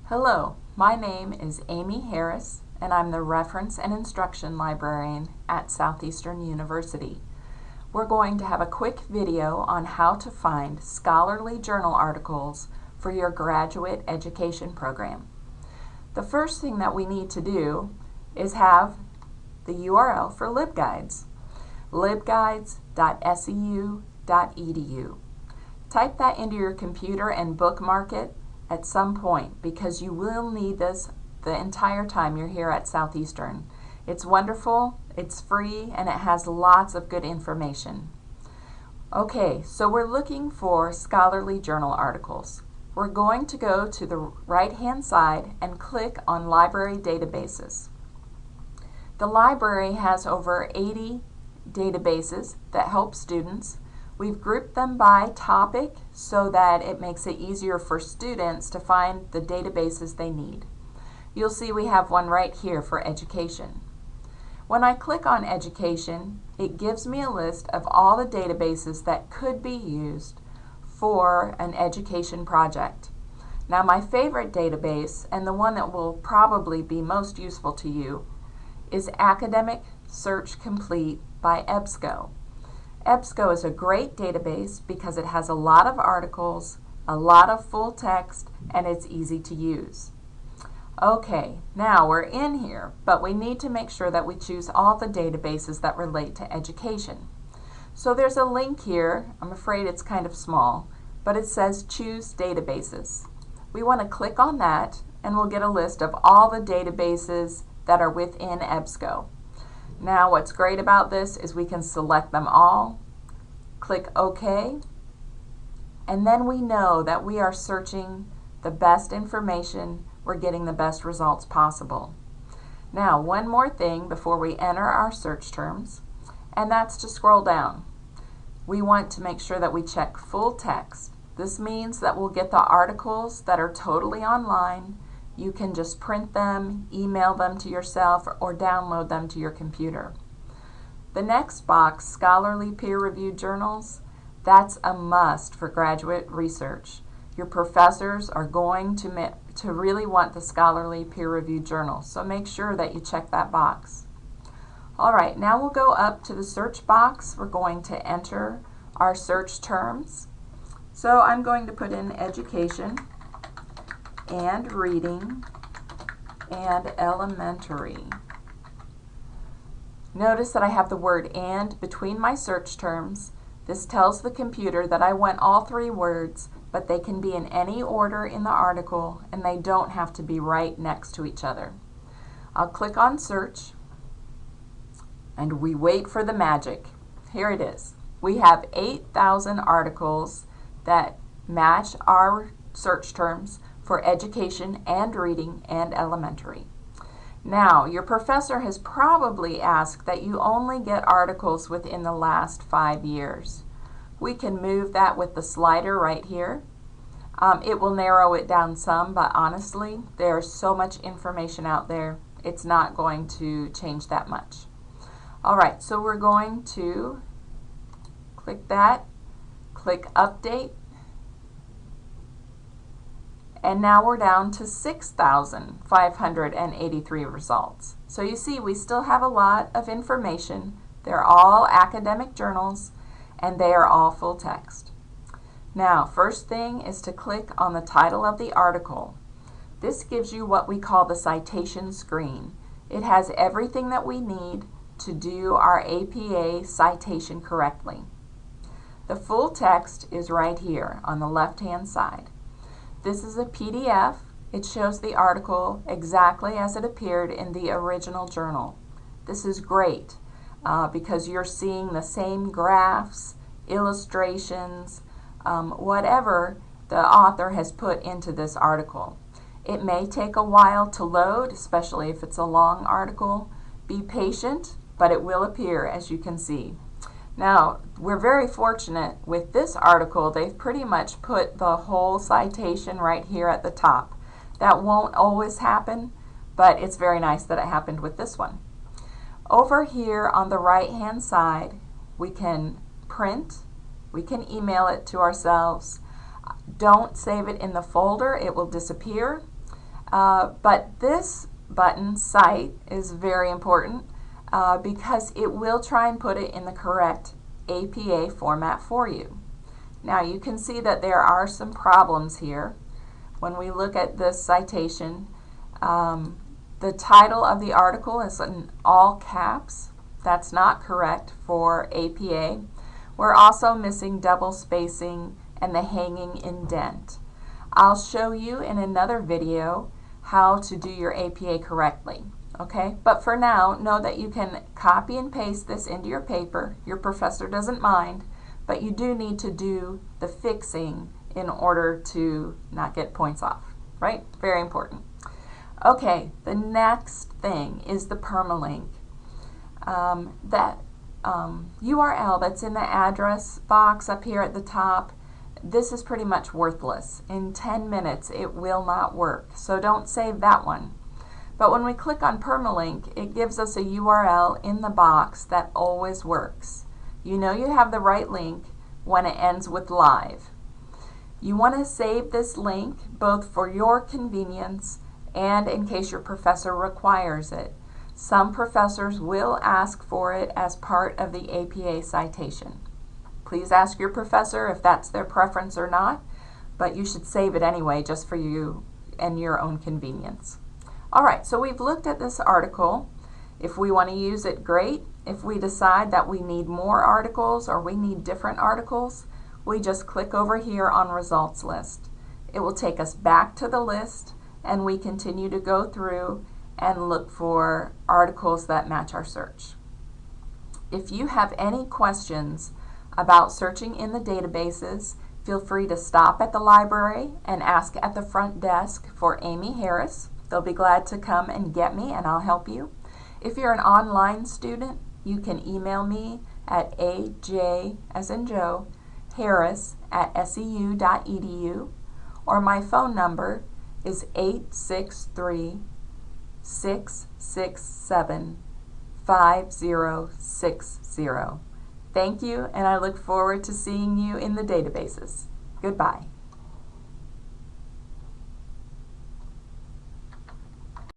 Hello, my name is Amy Harris, and I'm the Reference and Instruction Librarian at Southeastern University. We're going to have a quick video on how to find scholarly journal articles for your graduate education program. The first thing that we need to do is have the URL for LibGuides, libguides.seu.edu. Type that into your computer and bookmark it at some point, because you will need this the entire time you're here at Southeastern. It's wonderful, it's free, and it has lots of good information. Okay, so we're looking for scholarly journal articles. We're going to go to the right-hand side and click on Library Databases. The library has over 80 databases that help students. We've grouped them by topic so that it makes it easier for students to find the databases they need. You'll see we have one right here for education. When I click on education, it gives me a list of all the databases that could be used for an education project. Now, my favorite database, and the one that will probably be most useful to you, is Academic Search Complete by EBSCO. EBSCO is a great database because it has a lot of articles, a lot of full text, and it's easy to use. Okay, now we're in here, but we need to make sure that we choose all the databases that relate to education. So there's a link here. I'm afraid it's kind of small, but it says Choose Databases. We want to click on that, and we'll get a list of all the databases that are within EBSCO. Now, what's great about this is we can select them all, click OK, and then we know that we are searching the best information, we're getting the best results possible. Now, one more thing before we enter our search terms, and that's to scroll down. We want to make sure that we check full text. This means that we'll get the articles that are totally online. You can just print them, email them to yourself, or download them to your computer. The next box, scholarly peer-reviewed journals, that's a must for graduate research. Your professors are going to really want the scholarly peer-reviewed journals, so make sure that you check that box. All right, now we'll go up to the search box. We're going to enter our search terms. So I'm going to put in education and reading and elementary. Notice that I have the word "and" between my search terms. This tells the computer that I want all three words, but they can be in any order in the article, and they don't have to be right next to each other. I'll click on search, and we wait for the magic. Here it is. We have 8,000 articles that match our search terms for education and reading and elementary. Now, your professor has probably asked that you only get articles within the last 5 years. We can move that with the slider right here. It will narrow it down some, but honestly, there's so much information out there, it's not going to change that much. All right, so we're going to click that, click Update, and now we're down to 6,583 results. So you see, we still have a lot of information. They're all academic journals, and they are all full text. Now, first thing is to click on the title of the article. This gives you what we call the citation screen. It has everything that we need to do our APA citation correctly. The full text is right here on the left-hand side. This is a PDF. It shows the article exactly as it appeared in the original journal. This is great because you're seeing the same graphs, illustrations, whatever the author has put into this article. It may take a while to load, especially if it's a long article. Be patient, but it will appear, as you can see. Now, we're very fortunate with this article. They've pretty much put the whole citation right here at the top. That won't always happen, but it's very nice that it happened with this one. Over here on the right-hand side, we can print, we can email it to ourselves. Don't save it in the folder, it will disappear. But this button, Cite, is very important because it will try and put it in the correct APA format for you. Now you can see that there are some problems here. When we look at this citation, the title of the article is in all caps. That's not correct for APA. We're also missing double spacing and the hanging indent. I'll show you in another video how to do your APA correctly. Okay, but for now, know that you can copy and paste this into your paper. Your professor doesn't mind, but you do need to do the fixing in order to not get points off, right? Very important. Okay, the next thing is the permalink. That URL that's in the address box up here at the top, this is pretty much worthless. In 10 minutes, it will not work, so don't save that one. But when we click on permalink, it gives us a URL in the box that always works. You know you have the right link when it ends with live. You want to save this link both for your convenience and in case your professor requires it. Some professors will ask for it as part of the APA citation. Please ask your professor if that's their preference or not, but you should save it anyway just for you and your own convenience. Alright, so we've looked at this article. If we want to use it, great. If we decide that we need more articles or we need different articles, we just click over here on Results List. It will take us back to the list and we continue to go through and look for articles that match our search. If you have any questions about searching in the databases, feel free to stop at the library and ask at the front desk for Amy Harris. They'll be glad to come and get me and I'll help you. If you're an online student, you can email me at aj, as in Joe, harris@seu.edu, or my phone number is 863-667-5060. Thank you, and I look forward to seeing you in the databases. Goodbye.